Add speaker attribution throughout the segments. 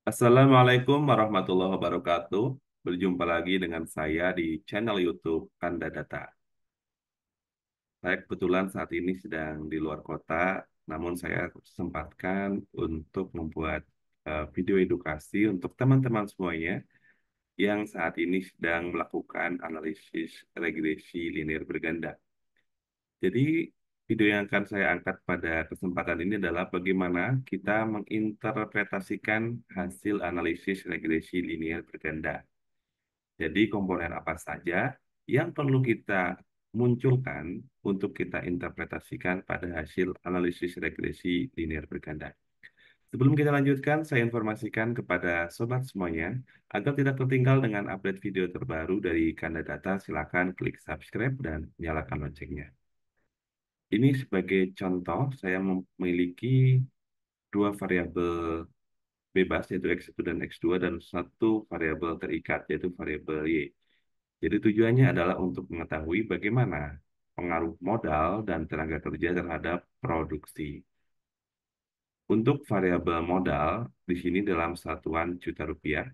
Speaker 1: Assalamualaikum warahmatullahi wabarakatuh. Berjumpa lagi dengan saya di channel YouTube Kanda Data. Saya kebetulan saat ini sedang di luar kota, namun saya sempatkan untuk membuat video edukasi untuk teman-teman semuanya yang saat ini sedang melakukan analisis regresi linear berganda. Jadi, video yang akan saya angkat pada kesempatan ini adalah bagaimana kita menginterpretasikan hasil analisis regresi linear berganda. Jadi komponen apa saja yang perlu kita munculkan untuk kita interpretasikan pada hasil analisis regresi linear berganda. Sebelum kita lanjutkan, saya informasikan kepada sobat semuanya, agar tidak tertinggal dengan update video terbaru dari Kanda Data, silakan klik subscribe dan nyalakan loncengnya. Ini sebagai contoh, saya memiliki dua variabel bebas, yaitu X1 dan X2, dan satu variabel terikat, yaitu variabel Y. Jadi tujuannya adalah untuk mengetahui bagaimana pengaruh modal dan tenaga kerja terhadap produksi. Untuk variabel modal, di sini dalam satuan juta rupiah,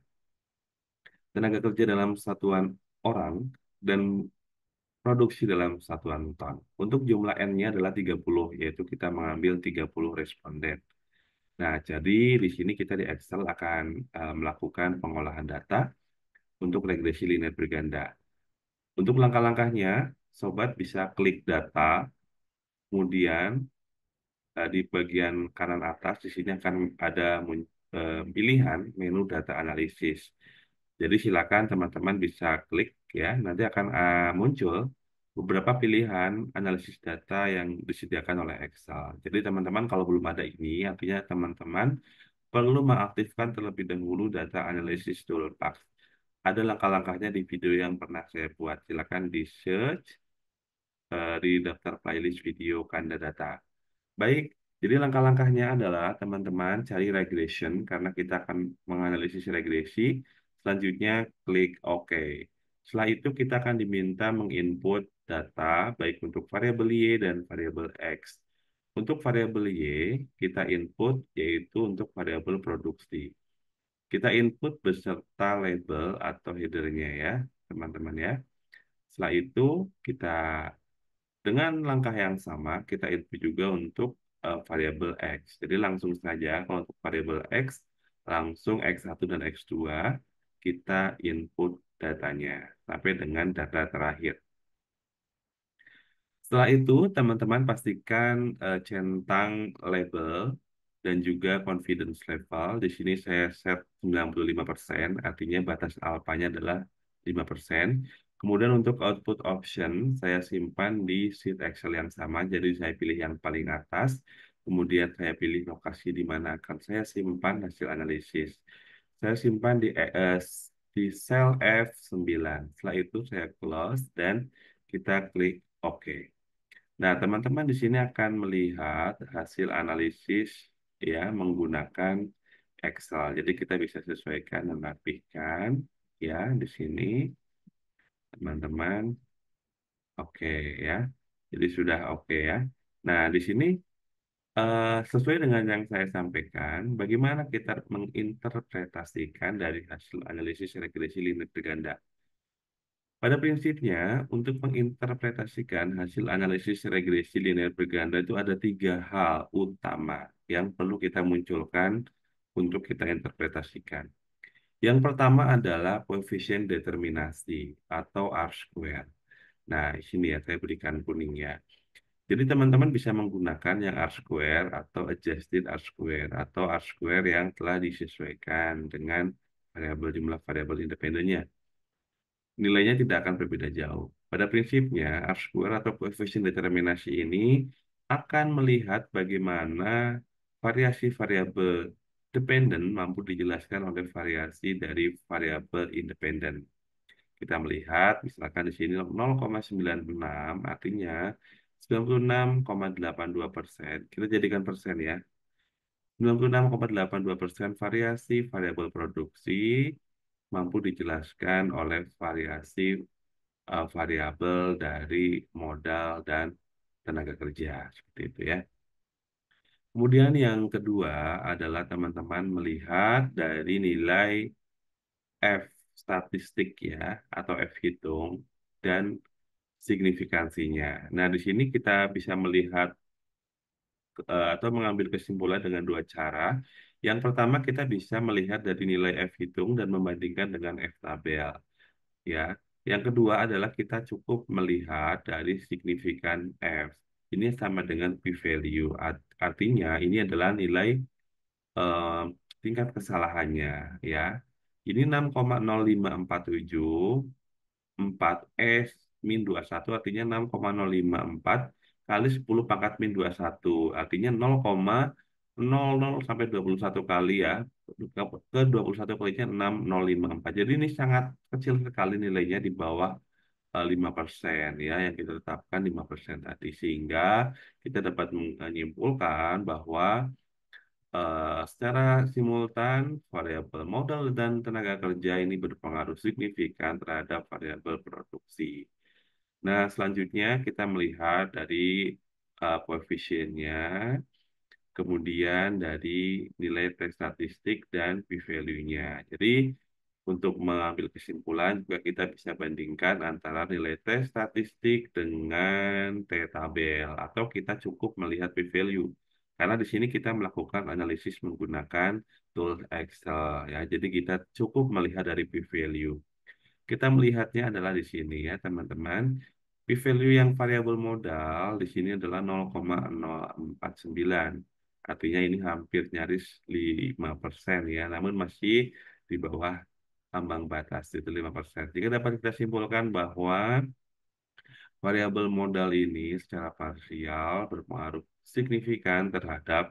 Speaker 1: tenaga kerja dalam satuan orang, dan produksi dalam satuan ton. Untuk jumlah N-nya adalah 30, yaitu kita mengambil 30 responden. Nah, jadi di sini kita di Excel akan melakukan pengolahan data untuk regresi linear berganda. Untuk langkah-langkahnya, sobat bisa klik data, kemudian di bagian kanan atas di sini akan ada pilihan menu data analisis. Jadi silakan teman-teman bisa klik ya, nanti akan muncul beberapa pilihan analisis data yang disediakan oleh Excel. Jadi teman-teman kalau belum ada ini, artinya teman-teman perlu mengaktifkan terlebih dahulu data analisis toolbox. Ada langkah-langkahnya di video yang pernah saya buat. Silakan di search di daftar playlist video Kanda Data. Baik, jadi langkah-langkahnya adalah teman-teman cari regression karena kita akan menganalisis regresi. Selanjutnya klik OK. Setelah itu kita akan diminta menginput data baik untuk variabel Y dan variabel X. Untuk variabel Y kita input yaitu untuk variabel produksi. Kita input beserta label atau headernya ya, teman-teman ya. Setelah itu kita dengan langkah yang sama, kita input juga untuk variabel X. Jadi langsung saja, kalau untuk variabel X, langsung X1 dan X2, kita input datanya, sampai dengan data terakhir. Setelah itu, teman-teman pastikan centang label dan juga confidence level. Di sini saya set 95%, artinya batas alfanya adalah 5%. Kemudian untuk output option, saya simpan di sheet Excel yang sama, jadi saya pilih yang paling atas. Kemudian saya pilih lokasi di mana akan saya simpan hasil analisis. Saya simpan di cell F9. Setelah itu saya close dan kita klik OK. Nah, teman-teman di sini akan melihat hasil analisis ya menggunakan Excel. Jadi kita bisa sesuaikan dan rapihkan ya di sini, teman-teman. Oke ya. Jadi sudah oke ya. Nah, di sini sesuai dengan yang saya sampaikan, bagaimana kita menginterpretasikan dari hasil analisis regresi linear berganda. Pada prinsipnya, untuk menginterpretasikan hasil analisis regresi linear berganda itu ada tiga hal utama yang perlu kita munculkan untuk kita interpretasikan. Yang pertama adalah koefisien determinasi atau R-square. Nah, di sini ya saya berikan kuningnya. Jadi teman-teman bisa menggunakan yang R-square atau adjusted R-square atau R-square yang telah disesuaikan dengan variabel jumlah variabel independennya. Nilainya tidak akan berbeda jauh. Pada prinsipnya, R-square atau koefisien determinasi ini akan melihat bagaimana variasi variabel dependen mampu dijelaskan oleh variasi dari variabel independen. Kita melihat, misalkan di sini 0,96, artinya 96,82%. Kita jadikan persen ya. 96,82% variasi variabel produksi mampu dijelaskan oleh variasi variabel dari modal dan tenaga kerja seperti itu ya. Kemudian yang kedua adalah teman-teman melihat dari nilai F statistik ya, atau F hitung, dan signifikansinya. Nah, di sini kita bisa melihat atau mengambil kesimpulan dengan dua cara. Yang pertama, kita bisa melihat dari nilai F hitung dan membandingkan dengan F tabel. Ya, yang kedua adalah kita cukup melihat dari signifikan F. Ini sama dengan p-value. Artinya ini adalah nilai eh, tingkat kesalahannya. Ya, ini 6,0547 4S min 21 artinya 6,054 kali 10 pangkat min 21 artinya 0,00 sampai 21 kali ya, ke 21 kalinya 6,054. Jadi ini sangat kecil sekali nilainya, di bawah 5% ya, yang kita tetapkan 5% tadi, sehingga kita dapat menyimpulkan bahwa secara simultan, variabel modal dan tenaga kerja ini berpengaruh signifikan terhadap variabel produksi. Nah, selanjutnya kita melihat dari koefisiennya, kemudian dari nilai T statistik dan p-value-nya. Jadi, untuk mengambil kesimpulan juga kita bisa bandingkan antara nilai T statistik dengan T tabel, atau kita cukup melihat p-value. Karena di sini kita melakukan analisis menggunakan tool Excel ya. Jadi kita cukup melihat dari p-value. Kita melihatnya adalah di sini ya, teman-teman. P-value yang variabel modal di sini adalah 0,049. Artinya ini hampir nyaris 5% ya, namun masih di bawah ambang batas itu 5%. Jika dapat kita simpulkan bahwa variabel modal ini secara parsial berpengaruh signifikan terhadap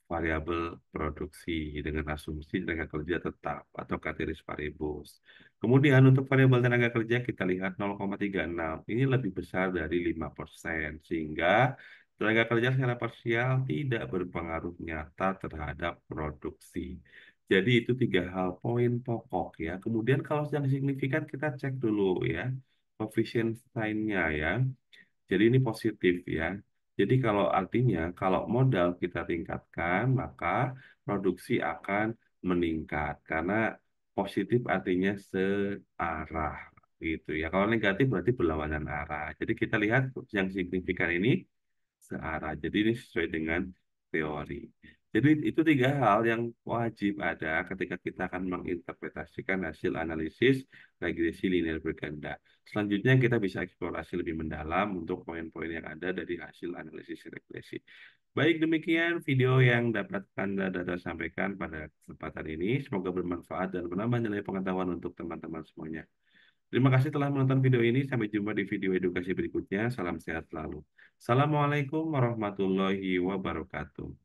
Speaker 1: variabel produksi dengan asumsi tenaga kerja tetap atau ceteris paribus. Kemudian untuk variabel tenaga kerja kita lihat 0,36. Ini lebih besar dari 5%, sehingga tenaga kerja secara parsial tidak berpengaruh nyata terhadap produksi. Jadi itu tiga hal poin pokok ya. Kemudian kalau yang signifikan kita cek dulu ya koefisien sign-nya ya. Jadi ini positif ya. Jadi kalau artinya kalau modal kita tingkatkan, maka produksi akan meningkat karena positif artinya searah gitu ya. Kalau negatif berarti berlawanan arah. Jadi kita lihat yang signifikan ini searah. Jadi ini sesuai dengan teori. Jadi itu tiga hal yang wajib ada ketika kita akan menginterpretasikan hasil analisis regresi linear berganda. Selanjutnya kita bisa eksplorasi lebih mendalam untuk poin-poin yang ada dari hasil analisis regresi. Baik, demikian video yang dapat Anda Data sampaikan pada kesempatan ini. Semoga bermanfaat dan menambah nilai pengetahuan untuk teman-teman semuanya. Terima kasih telah menonton video ini. Sampai jumpa di video edukasi berikutnya. Salam sehat selalu. Assalamualaikum warahmatullahi wabarakatuh.